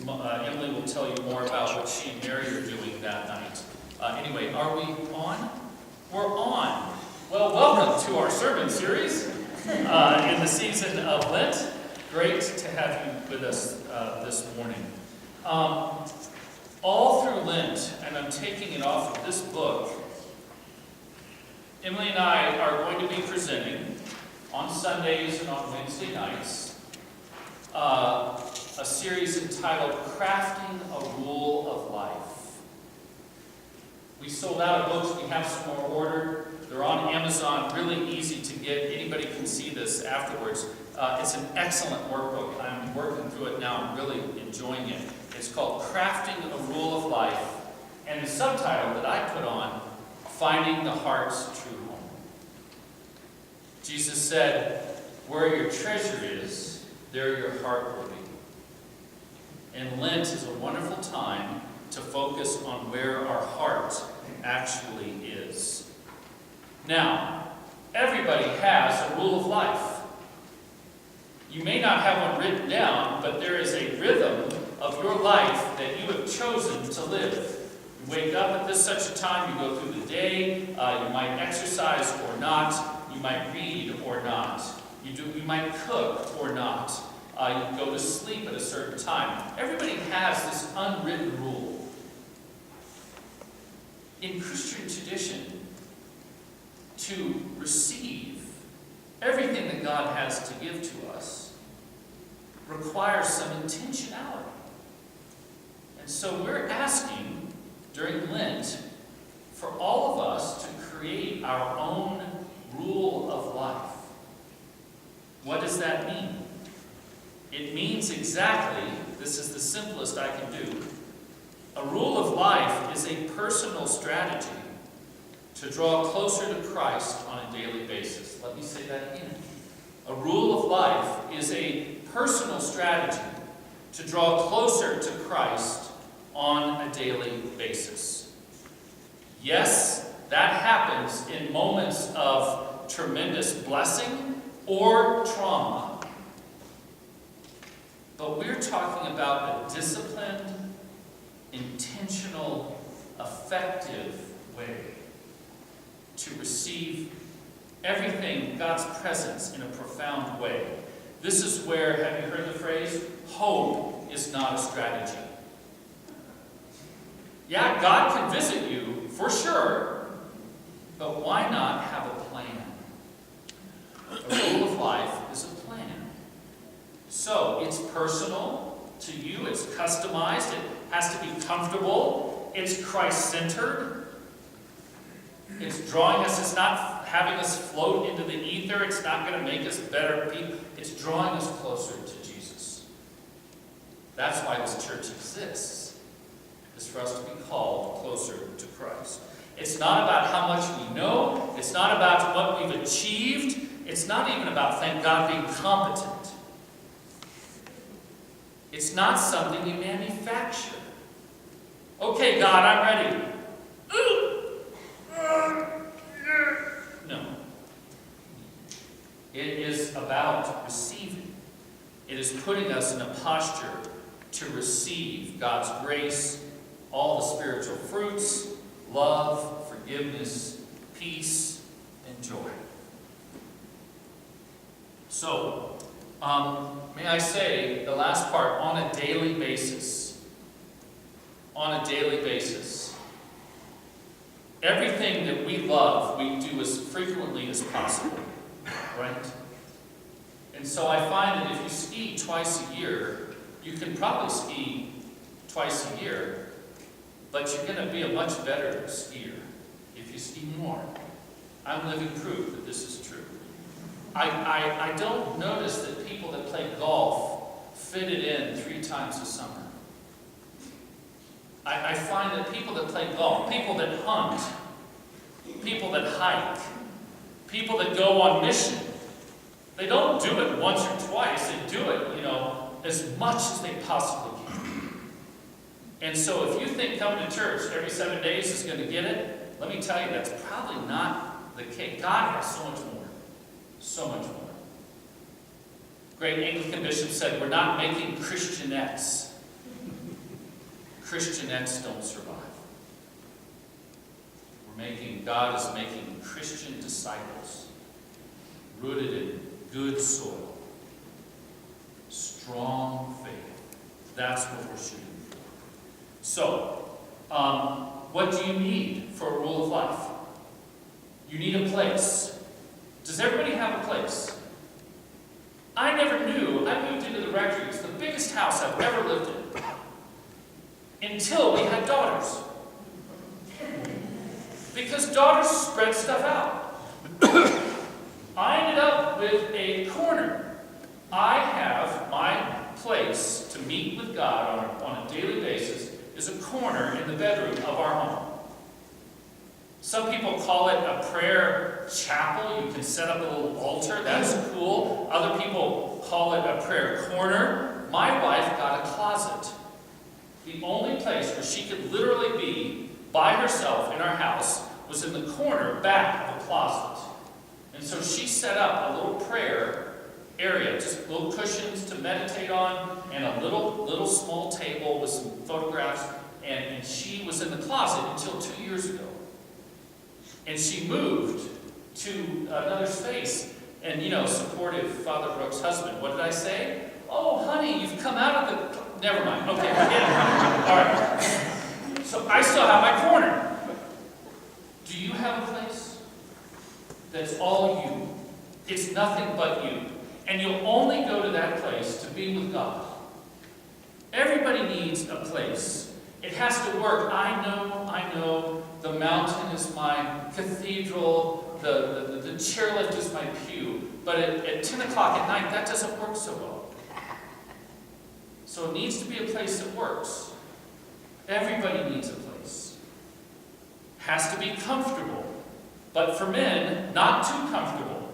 Emily will tell you more about what she and Mary are doing that night. Anyway, are we on? We're on. Well, welcome to our sermon series in the season of Lent. Great to have you with us this morning. All through Lent, and I'm taking it off of this book, Emily and I are going to be presenting on Sundays and on Wednesday nights a series entitled Crafting a Rule of Life. We sold out of books. We have some more ordered. They're on Amazon, really easy to get. Anybody can see this afterwards. It's an excellent workbook. I'm working through it now. I'm really enjoying it. It's called Crafting a Rule of Life. And the subtitle that I put on, Finding the Heart's True Home. Jesus said, where your treasure is, there your heart will be. And Lent is a wonderful time to focus on where our heart actually is. Now, everybody has a rule of life. You may not have one written down, but there is a rhythm of your life that you have chosen to live. You wake up at this such a time, you go through the day, you might exercise or not, you might read or not, you might cook or not, you go to sleep at a certain time. Everybody has this unwritten rule. In Christian tradition, to receive everything that God has to give to us requires some intentionality. And so we're asking during Lent for all of us to create our own rule of life. What does that mean? It means exactly, this is the simplest I can do, a rule of life is a personal strategy to draw closer to Christ on a daily basis. Let me say that again. A rule of life is a personal strategy to draw closer to Christ on a daily basis. Yes, that happens in moments of tremendous blessing or trauma. But we're talking about a disciplined, intentional, effective way to receive everything, God's presence, in a profound way. This is where, have you heard the phrase? Hope is not a strategy. Yeah, God can visit you, for sure, but why not have a plan? A rule of life is a plan. So, it's personal to you, it's customized, it has to be comfortable, it's Christ-centered, it's drawing us, it's not having us float into the ether, it's not going to make us better people, it's drawing us closer to Jesus. That's why this church exists, is for us to be called closer to Christ. It's not about how much we know, it's not about what we've achieved, it's not even about, thank God, being competent. It's not something you manufacture. Okay, God, I'm ready. No. It is about receiving. It is putting us in a posture to receive God's grace, all the spiritual fruits, love, forgiveness, peace, and joy. So, may I say, the last part, on a daily basis. On a daily basis. Everything that we love, we do as frequently as possible. Right? And so I find that if you ski twice a year, you can probably ski twice a year, but you're going to be a much better skier if you ski more. I'm living proof that this is true. I don't notice that people that play golf fit it in 3 times a summer. I find that people that play golf, people that hunt, people that hike, people that go on mission, they don't do it once or twice. They do it, as much as they possibly can. And so if you think coming to church every 7 days is going to get it, let me tell you, that's probably not the case. God has so much more. So much more. Great Anglican bishop said, we're not making Christianettes. Christianettes don't survive. God is making Christian disciples rooted in good soil, strong faith. That's what we're shooting for. So, what do you need for a rule of life? You need a place. Does everybody have a place? I never knew. I moved into the rectory. It's the biggest house I've ever lived in. Until we had daughters. Because daughters spread stuff out. I ended up with a corner. I have my place to meet with God on a daily basis is a corner in the bedroom of our home. Some people call it a prayer chapel. You can set up a little altar. That's cool. Other people call it a prayer corner. My wife got a closet. The only place where she could literally be by herself in our house was in the corner back of a closet. And so she set up a little prayer area, just little cushions to meditate on, and a little small table with some photographs, and she was in the closet until 2 years ago. And she moved to another space, and supportive Father Brooks' husband. What did I say? Oh, honey, you've come out of the... Never mind. Okay, forget it. All right. So I still have my corner. Do you have a place that's all you? It's nothing but you. And you'll only go to that place to be with God. Everybody needs a place. It has to work. I know. The mountain is my cathedral. The chairlift is my pew. But at 10 o'clock at night, that doesn't work so well. So it needs to be a place that works. Everybody needs a place. Has to be comfortable. But for men, not too comfortable.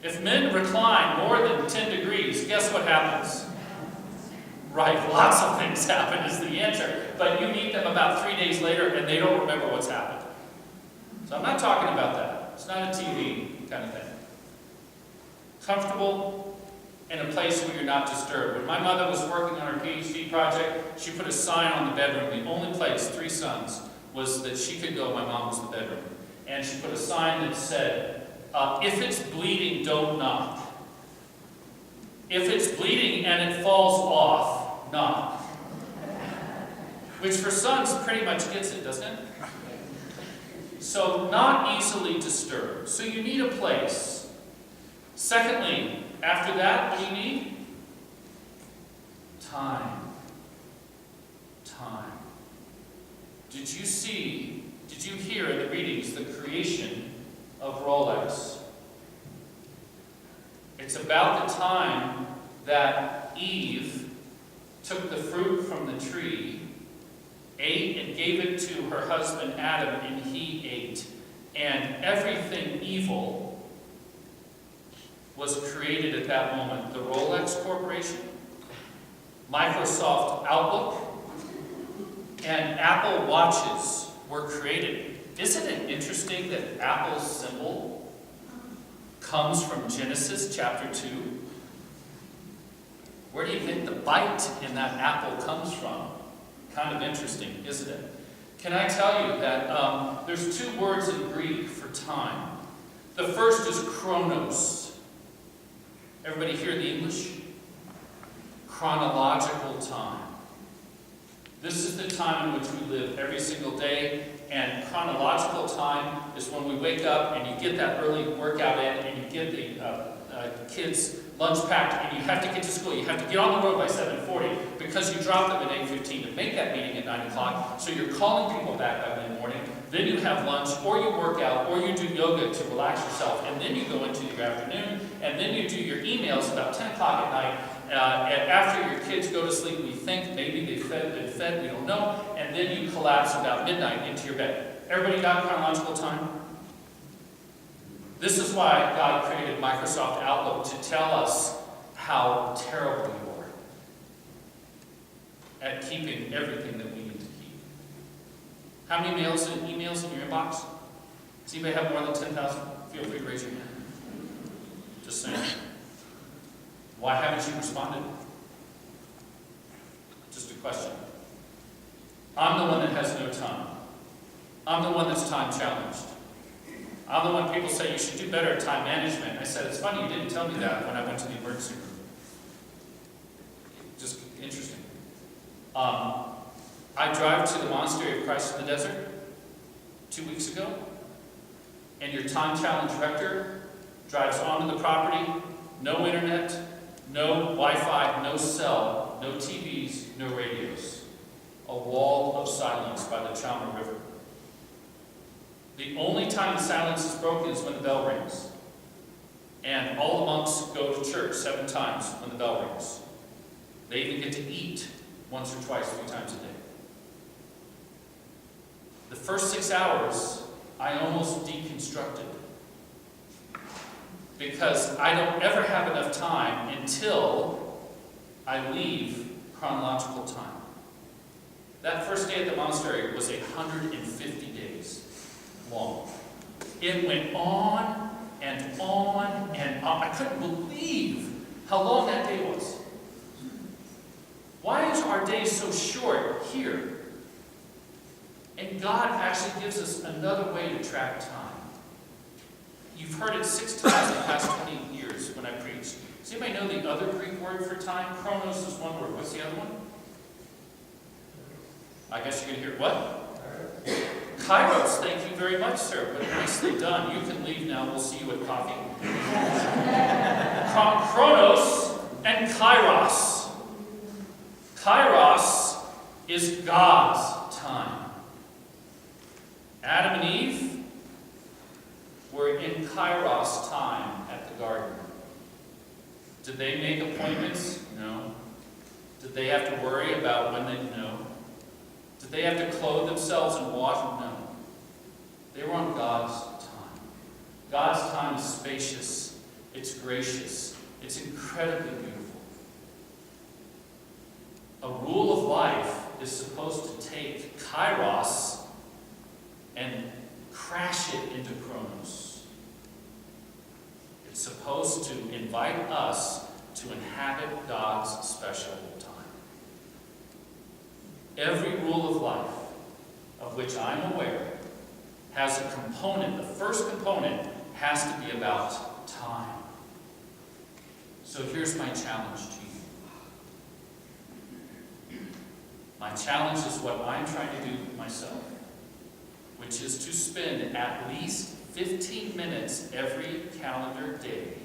If men recline more than 10 degrees, guess what happens? Right, lots of things happen is the answer. But you meet them about 3 days later and they don't remember what's happened. So I'm not talking about that. It's not a TV kind of thing. Comfortable in a place where you're not disturbed. When my mother was working on her PhD project, she put a sign on the bedroom. The only place, 3 sons, was that she could go. My mom was the bedroom. And she put a sign that said, if it's bleeding, don't knock. If it's bleeding and it falls off, knock. Which for sons pretty much gets it, doesn't it? So not easily disturbed. So you need a place. Secondly, after that, what do you need? Time. Time. Did you hear in the readings the creation of Rolex? It's about the time that Eve took the fruit from the tree, ate and gave it to her husband Adam, and he ate. And everything evil was created at that moment. The Rolex Corporation, Microsoft Outlook, and Apple Watches were created. Isn't it interesting that Apple's symbol comes from Genesis chapter 2? Where do you think the bite in that apple comes from? Kind of interesting, isn't it? Can I tell you that there's 2 words in Greek for time. The first is chronos. Everybody hear the English? Chronological time. This is the time in which we live every single day, and chronological time is when we wake up and you get that early workout in and you get the kids' lunch packed and you have to get to school. You have to get on the road by 7:40 because you dropped them at 8:15 to make that meeting at 9 o'clock. So you're calling people back by mid-morning. Then you have lunch, or you work out, or you do yoga to relax yourself, and then you go into your afternoon, and then you do your emails about 10 o'clock at night. And after your kids go to sleep, we think maybe they've been fed, we don't know, and then you collapse about midnight into your bed. Everybody got chronological time? This is why God created Microsoft Outlook, to tell us how terrible you are at keeping everything that we need to keep. How many emails in your inbox? Does anybody have more than 10,000? Feel free to raise your hand. Just saying. Why haven't you responded? Just a question. I'm the one that has no time. I'm the one that's time challenged. I'm the one people say you should do better at time management. I said, it's funny you didn't tell me that when I went to the emergency room. Just interesting. I drive to the Monastery of Christ in the Desert 2 weeks ago, and your time challenged rector drives onto the property, no internet, no Wi-Fi, no cell, no TVs, no radios. A wall of silence by the Chalmer River. The only time the silence is broken is when the bell rings. And all the monks go to church 7 times when the bell rings. They even get to eat once or twice, 3 times a day. The first 6 hours, I almost deconstructed. Because I don't ever have enough time until I leave chronological time. That first day at the monastery was 150 days long. It went on and on and on. I couldn't believe how long that day was. Why is our day so short here? And God actually gives us another way to track time. You've heard it 6 times in the past 20 years when I preached. Does anybody know the other Greek word for time? Chronos is one word. What's the other one? I guess you're going to hear what? Kairos. Thank you very much, sir. But nicely done. You can leave now. We'll see you at coffee. Chronos and kairos. Kairos is God's time. Adam and Eve were in kairos time at the garden. Did they make appointments? No. Did they have to worry about when they? No. Did they have to clothe themselves and wash? No. They were on God's time. God's time is spacious. It's gracious. It's incredibly beautiful. A rule of life is supposed to take kairos and crash it into chronos. It's supposed to invite us to inhabit God's special time. Every rule of life, of which I'm aware, has a component. The first component has to be about time. So here's my challenge to you. My challenge is what I'm trying to do myself, which is to spend at least 15 minutes every calendar day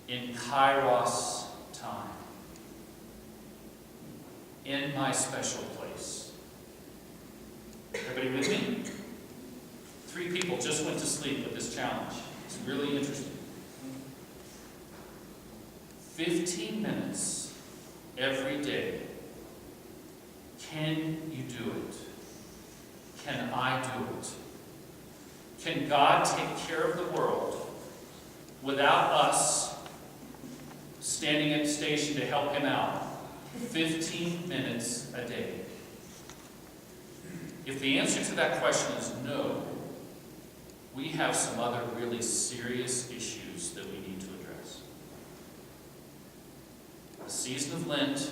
in kairos time. In my special place. Everybody with me? 3 people just went to sleep with this challenge. It's really interesting. 15 minutes every day. Can you do it? Can I do it? Can God take care of the world without us standing at the station to help him out? 15 minutes a day. If the answer to that question is no, we have some other really serious issues that we need to address. A season of Lent,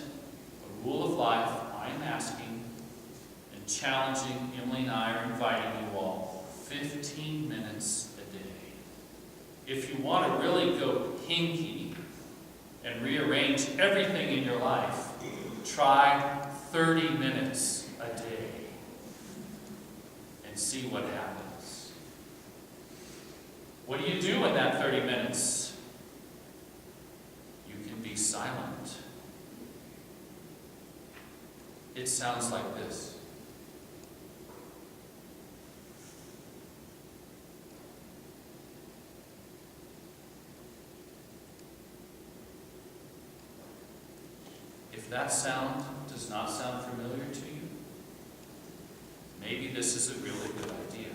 a rule of life, I am asking and challenging, Emily and I are inviting you all, 15 minutes a day. If you want to really go hinky and rearrange everything in your life, try 30 minutes a day and see what happens. What do you do in that 30 minutes? You can be silent. It sounds like this. If that sound does not sound familiar to you, maybe this is a really good idea.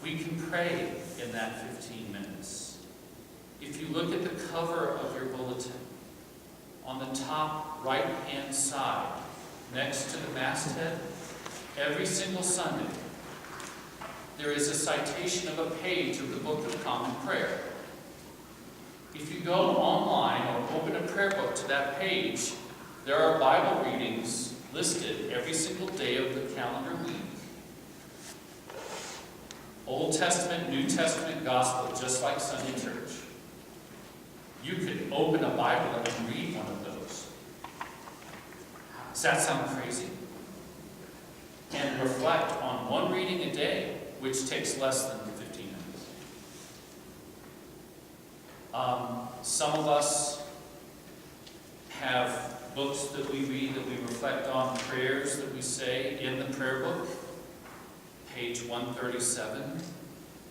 We can pray in that 15 minutes. If you look at the cover of your bulletin, on the top right-hand side, next to the masthead, every single Sunday, there is a citation of a page of the Book of Common Prayer. If you go online or open a prayer book to that page, There are Bible readings listed every single day of the calendar week. Old Testament, New Testament, Gospel, just like Sunday church. You could open a Bible and read one of those. Does that sound crazy? And reflect on one reading a day, which takes less than 15 minutes. Some of us have books that we read, that we reflect on, prayers that we say in the prayer book. Page 137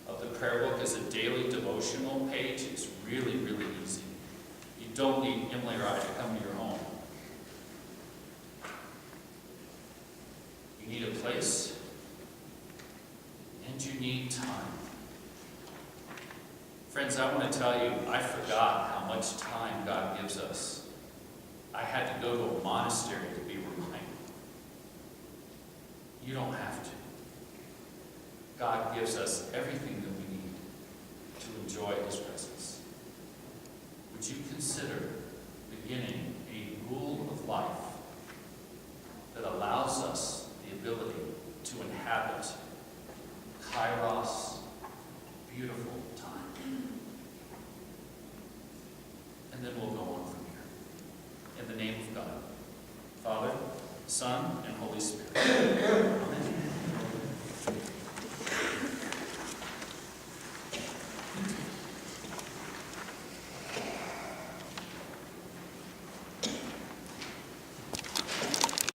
of the prayer book is a daily devotional page. It's really, really easy. You don't need Emily or I to come to your home. You need a place, and you need time. Friends, I want to tell you, I forgot how much time God gives us. I had to go to a monastery to be reminded. You don't have to. God gives us everything that we need to enjoy His